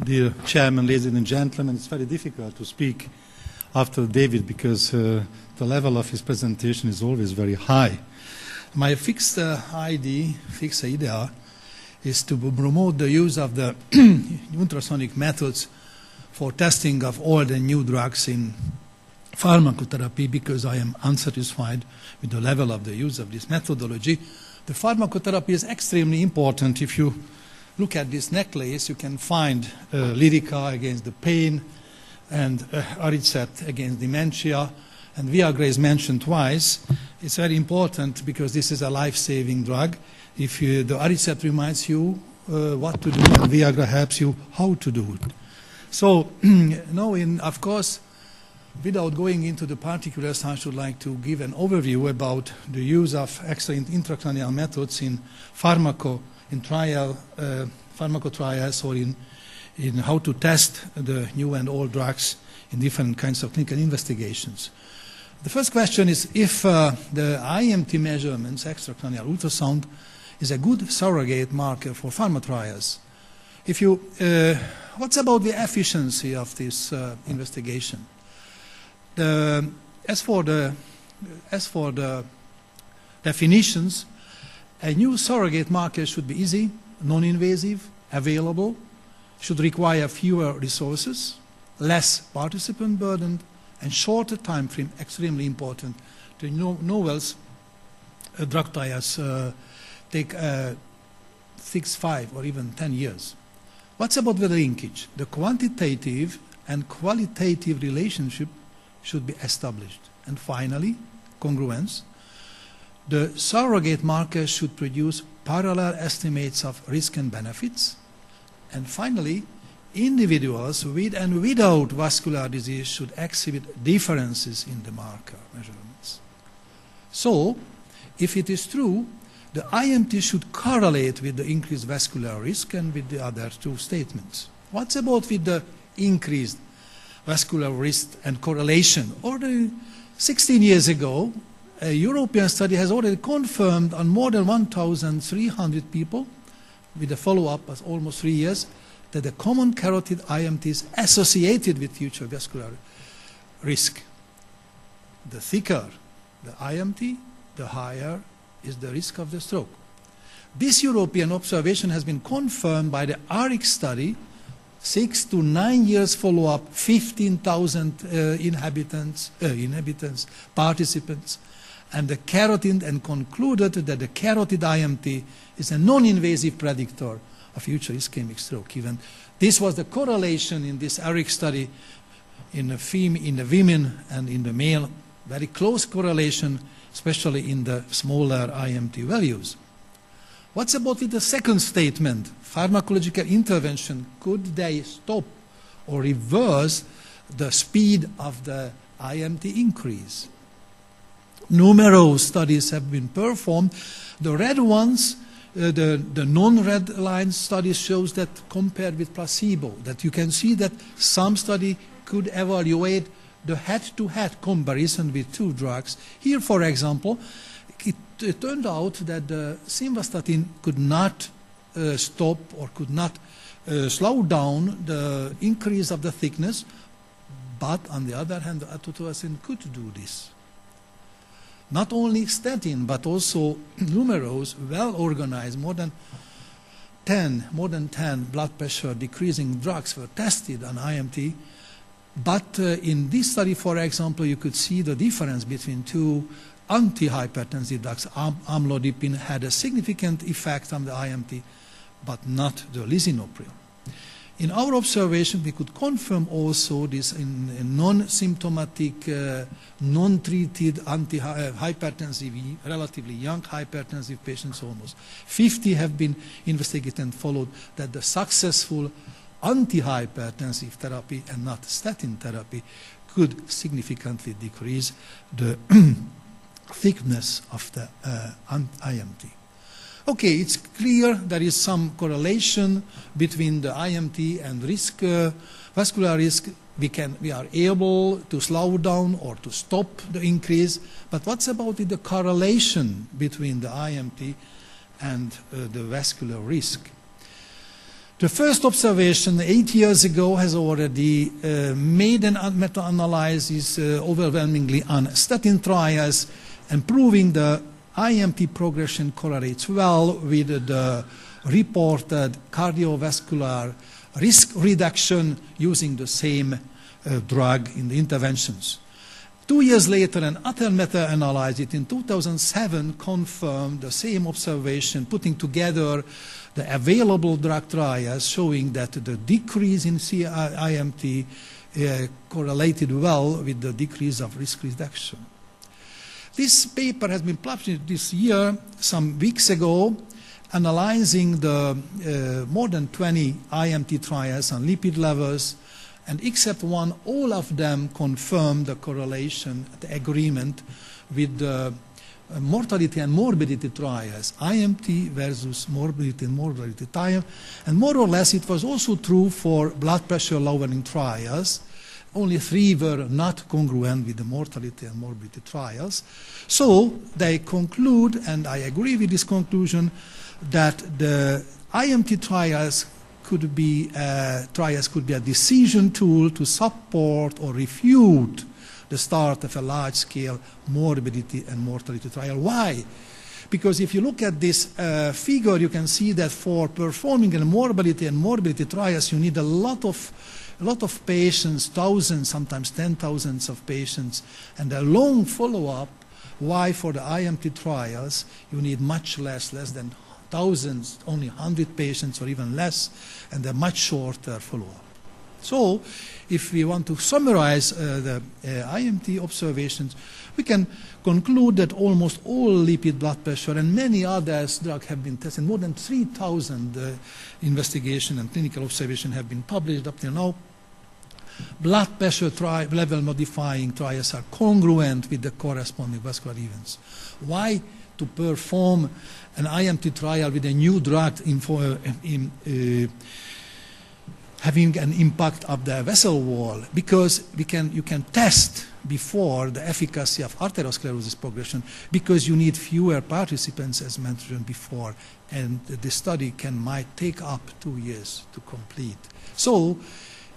Dear Chairman, ladies and gentlemen, it's very difficult to speak after David because the level of his presentation is always very high. My fixed idea is to promote the use of the ultrasonic methods for testing of old and new drugs in pharmacotherapy because I am unsatisfied with the level of the use of this methodology. The pharmacotherapy is extremely important. If you look at this necklace, you can find Lyrica against the pain and Aricet against dementia, and Viagra is mentioned twice. It's very important because this is a life-saving drug. If the Aricet reminds you what to do, and Viagra helps you how to do it. So, of course, without going into the particulars, I should like to give an overview about the use of excellent intracranial methods in pharmaco trials or in how to test the new and old drugs in different kinds of clinical investigations. The first question is if the IMT measurements, extracranial ultrasound, is a good surrogate marker for pharma trials. If you, what's about the efficiency of this investigation? As for the definitions, a new surrogate marker should be easy, non-invasive, available, should require fewer resources, less participant burden, and shorter time frame, extremely important. The novels drug trials take 6, 5, or even 10 years. What's about the linkage? The quantitative and qualitative relationship should be established. And finally, congruence. The surrogate marker should produce parallel estimates of risk and benefits. And finally, individuals with and without vascular disease should exhibit differences in the marker measurements. So, if it is true, the IMT should correlate with the increased vascular risk and with the other two statements. What's about with the increased vascular risk and correlation? Already 16 years ago, a European study has already confirmed on more than 1,300 people with a follow-up of almost 3 years that the common carotid IMT is associated with future vascular risk. The thicker the IMT, the higher is the risk of the stroke. This European observation has been confirmed by the ARIC study, 6 to 9 years follow-up, 15,000 participants, and the carotid, and concluded that the carotid IMT is a non-invasive predictor of future ischemic stroke. Even this was the correlation in this ARIC study in the women and in the male, very close correlation, especially in the smaller IMT values. What's about with the second statement? Pharmacological intervention, could they stop or reverse the speed of the IMT increase? Numerous studies have been performed. The red ones, the non-red line studies shows that compared with placebo, that you can see that some study could evaluate the head-to-head comparison with two drugs. Here, for example, it turned out that the simvastatin could not stop or could not slow down the increase of the thickness, but on the other hand, the atotolazine could do this. Not only statin, but also numerous, well-organized, more than 10 blood pressure decreasing drugs were tested on IMT. But in this study, for example, you could see the difference between two antihypertensive drugs. Amlodipine had a significant effect on the IMT, but not the lisinopril. In our observation, we could confirm also this in non-symptomatic, non-treated hypertensive, relatively young hypertensive patients, almost 50 have been investigated and followed, that the successful antihypertensive therapy and not statin therapy could significantly decrease the thickness of the IMT. Okay, it's clear there is some correlation between the IMT and risk, vascular risk. We are able to slow down or to stop the increase. But what's about the correlation between the IMT and the vascular risk? The first observation 8 years ago has already made a meta-analysis overwhelmingly on statin trials and proving the IMT progression correlates well with the reported cardiovascular risk reduction using the same drug in the interventions. 2 years later, an other meta-analysis in 2007 confirmed the same observation, putting together the available drug trials showing that the decrease in IMT correlated well with the decrease of risk reduction. This paper has been published this year, some weeks ago, analyzing the more than 20 IMT trials on lipid levels, and except one, all of them confirmed the correlation, the agreement with the mortality and morbidity trials, IMT versus morbidity and mortality trial. And more or less it was also true for blood pressure lowering trials. Only 3 were not congruent with the mortality and morbidity trials. So they conclude, and I agree with this conclusion, that the IMT trials could be a decision tool to support or refute the start of a large-scale morbidity and mortality trial. Why? Because if you look at this figure, you can see that for performing a morbidity and morbidity trials, you need a lot of patients, thousands, sometimes 10,000s of patients, and a long follow-up. Why for the IMT trials, you need much less than thousands, only 100 patients or even less, and a much shorter follow-up. So, if we want to summarize the IMT observations, we can conclude that almost all lipid, blood pressure, and many others drugs have been tested. More than 3,000 investigation and clinical observation have been published up till now. Blood pressure level modifying trials are congruent with the corresponding vascular events. Why to perform an IMT trial with a new drug having an impact of the vessel wall? Because you can test before the efficacy of arteriosclerosis progression, because you need fewer participants, as mentioned before, and the study might take up 2 years to complete. So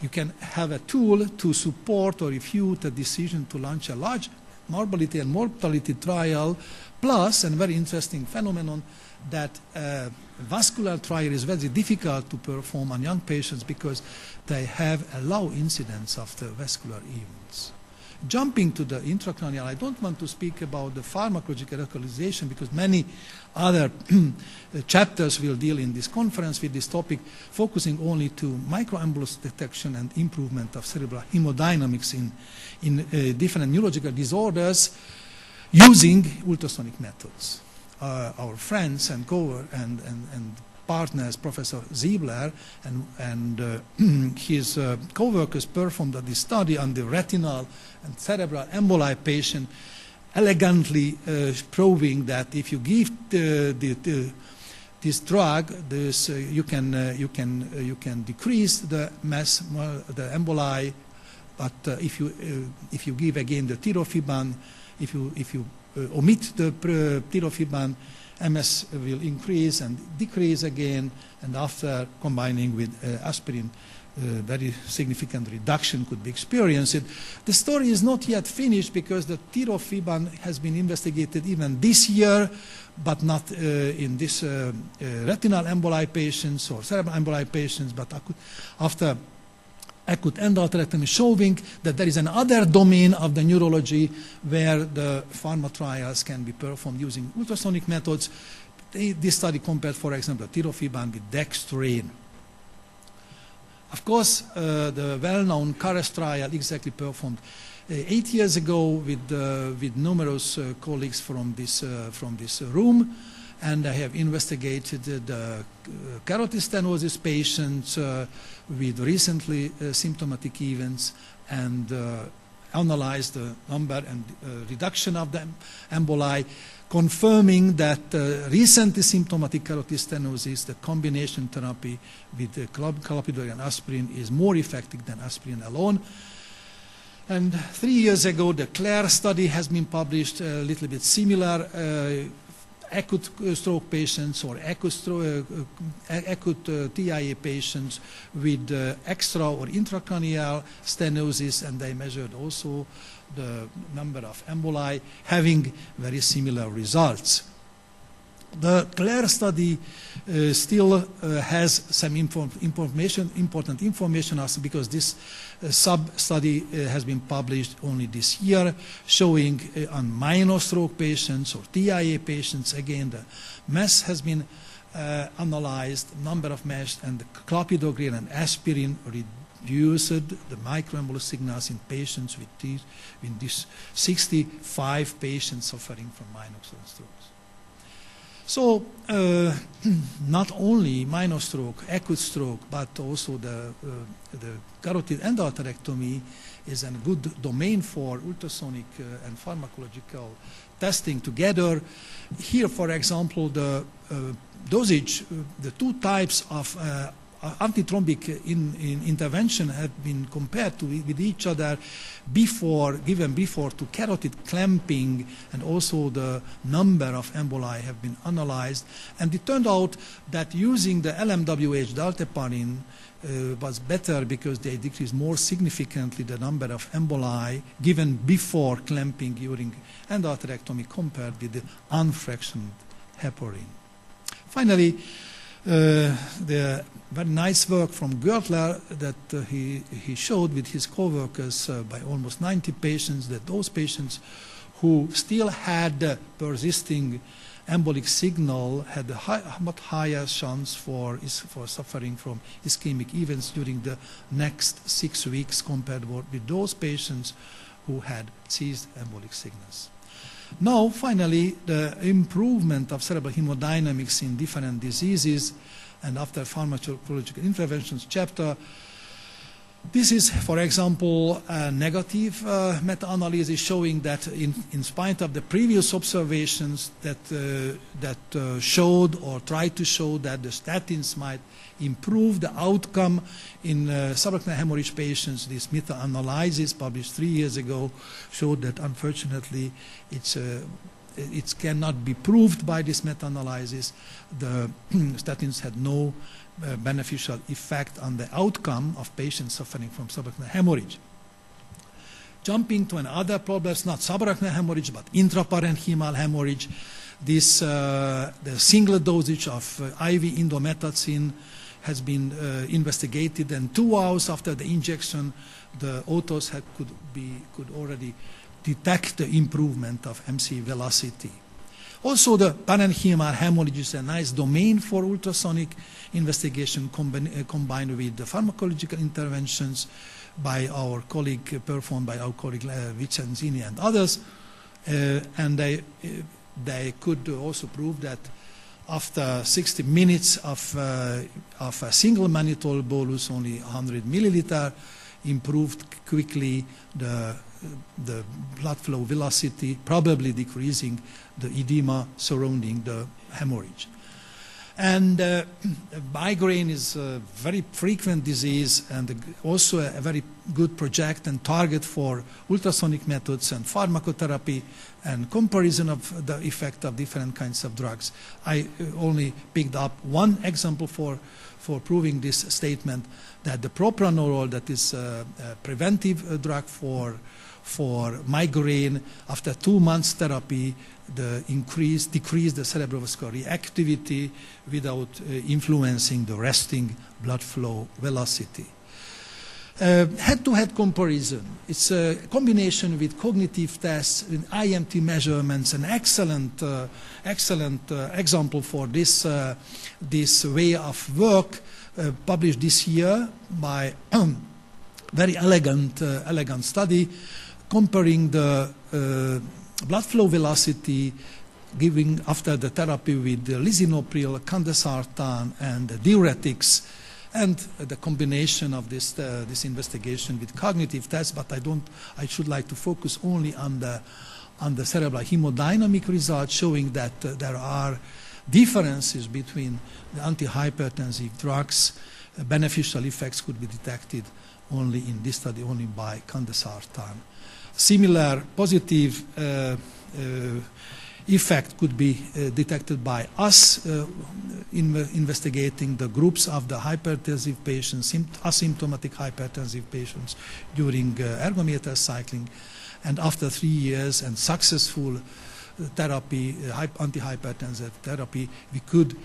you can have a tool to support or refute a decision to launch a large morbidity and mortality trial, plus, and very interesting phenomenon, that vascular trial is very difficult to perform on young patients because they have a low incidence of the vascular events. Jumping to the intracranial, I don't want to speak about the pharmacological localization because many other chapters will deal in this conference with this topic, focusing only to microembolus detection and improvement of cerebral hemodynamics in different neurological disorders using ultrasonic methods. Our friends and partners, Professor Ziebler and his co-workers performed this study on the retinal and cerebral emboli patient, elegantly proving that if you give this drug, you can decrease the mass, the emboli, but if you give again the tirofiban, if you omit the tirofiban, MS will increase and decrease again, and after combining with aspirin, very significant reduction could be experienced. The story is not yet finished because the tirofiban has been investigated even this year, but not in this retinal emboli patients or cerebral emboli patients, but after acute endarterectomy, showing that there is another domain of the neurology where the pharma trials can be performed using ultrasonic methods. This study compared, for example, tirofiban with dextrane. Of course, the well-known CARES trial exactly performed 8 years ago with numerous colleagues from this room, and I have investigated the carotid stenosis patients with recently symptomatic events and analyzed the number and reduction of the emboli, confirming that recently symptomatic carotid stenosis, the combination therapy with clopidogrel and aspirin is more effective than aspirin alone. And 3 years ago, the CLARE study has been published, a little bit similar, acute stroke patients or acute TIA patients with extra or intracranial stenosis, and they measured also the number of emboli, having very similar results. The CLARE study still has some important information also, because this sub-study has been published only this year, showing on minor stroke patients or TIA patients, again, the mass has been analyzed, number of mesh, and the clopidogrel and aspirin reduced the microembolus signals in patients with these 65 patients suffering from minor strokes. So not only minor stroke, acute stroke, but also the carotid endarterectomy is a good domain for ultrasonic and pharmacological testing together. Here, for example, the dosage, the two types of antithrombic intervention have been compared with each other given before to carotid clamping, and also the number of emboli have been analyzed. And it turned out that using the LMWH dalteparin was better, because they decreased more significantly the number of emboli given before clamping during endarterectomy compared with the unfractioned heparin. Finally, the very nice work from Gertler that he showed with his co-workers by almost 90 patients, that those patients who still had persisting embolic signal had a much higher chance for suffering from ischemic events during the next 6 weeks compared with those patients who had ceased embolic signals. Now, finally, the improvement of cerebral hemodynamics in different diseases, and after pharmacological interventions chapter, this is, for example, a negative meta-analysis showing that in spite of the previous observations that showed or tried to show that the statins might improve the outcome in subarachnoid hemorrhage patients, this meta-analysis published 3 years ago showed that unfortunately it cannot be proved by this meta-analysis. The statins had no beneficial effect on the outcome of patients suffering from subarachnoid hemorrhage. Jumping to another problem, not subarachnoid hemorrhage but intraparenchymal hemorrhage, this the single dosage of IV indomethacin has been investigated, and 2 hours after the injection, the authors could already detect the improvement of MC velocity. Also, the parenchymal hemorrhage is a nice domain for ultrasonic investigation combined with the pharmacological interventions performed by our colleague Vicenzini and others. And they could also prove that after 60 minutes of a single mannitol bolus, only 100 milliliter, improved quickly the blood flow velocity, probably decreasing the edema surrounding the hemorrhage. And migraine is a very frequent disease, and also a very good project and target for ultrasonic methods and pharmacotherapy and comparison of the effect of different kinds of drugs. I only picked up one example for proving this statement, that the propranolol, that is a preventive drug for migraine, after 2 months therapy, decreased the cerebrovascular reactivity without influencing the resting blood flow velocity. Head-to-head comparison. It's a combination with cognitive tests, with IMT measurements, an excellent example for this way of work, published this year by very elegant study comparing the blood flow velocity giving after the therapy with the lisinopril, candesartan, and diuretics, and the combination of this investigation with cognitive tests. But I should like to focus only on the cerebral hemodynamic results, showing that there are differences between the antihypertensive drugs. Beneficial effects could be detected only in this study, only by candesartan. Similar positive effect could be detected by us investigating the groups of the hypertensive patients, asymptomatic hypertensive patients during ergometer cycling. And after 3 years and successful therapy, antihypertensive therapy, we could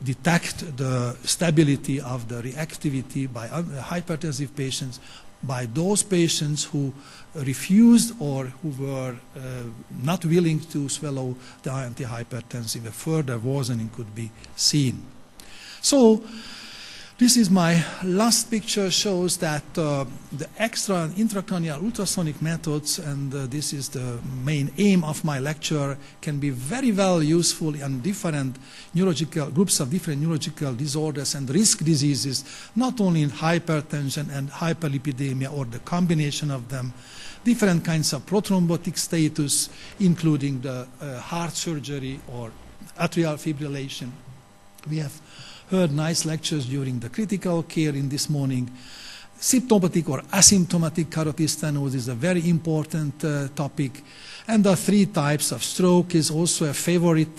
detect the stability of the reactivity by hypertensive patients by those patients who refused or who were not willing to swallow the antihypertensive. A further worsening could be seen. So this is my last picture, shows that the extra and intracranial ultrasonic methods, and this is the main aim of my lecture, can be very well useful in different neurological groups of different neurological disorders and risk diseases, not only in hypertension and hyperlipidemia or the combination of them, different kinds of prothrombotic status, including the heart surgery or atrial fibrillation. We have heard nice lectures during the critical care in this morning. Symptomatic or asymptomatic carotid stenosis is a very important topic. And the 3 types of stroke is also a favorite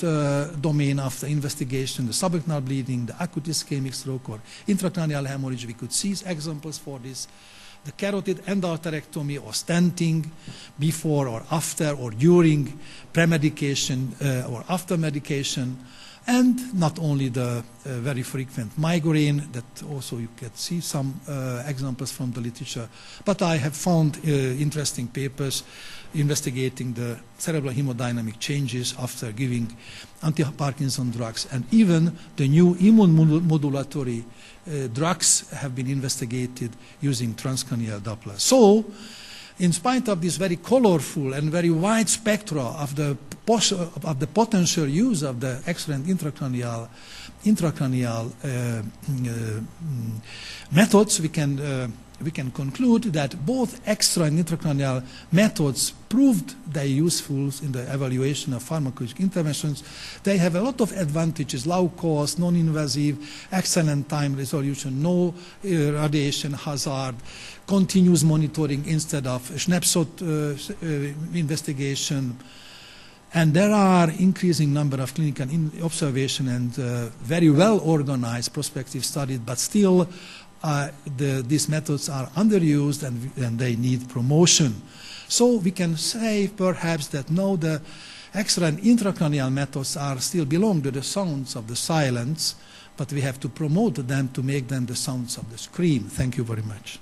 domain of the investigation, the subarachnoid bleeding, the acute ischemic stroke or intracranial hemorrhage. We could see examples for this. The carotid endarterectomy or stenting before or after or during premedication or after medication. And not only the very frequent migraine, that also you can see some examples from the literature, but I have found interesting papers investigating the cerebral hemodynamic changes after giving anti-Parkinson drugs, and even the new immunomodulatory drugs have been investigated using transcranial Doppler. So, in spite of this very colorful and very wide spectra of the potential use of the extra and intracranial methods, we can conclude that both extra and intracranial methods proved their usefulness in the evaluation of pharmacologic interventions. They have a lot of advantages: low cost, non-invasive, excellent time resolution, no radiation hazard, continuous monitoring instead of snapshot investigation. And there are increasing number of clinical observation and very well organized prospective studies, but still these methods are underused and they need promotion. So we can say perhaps that now the extra and intracranial methods are still belong to the sounds of the silence, but we have to promote them to make them the sounds of the scream. Thank you very much.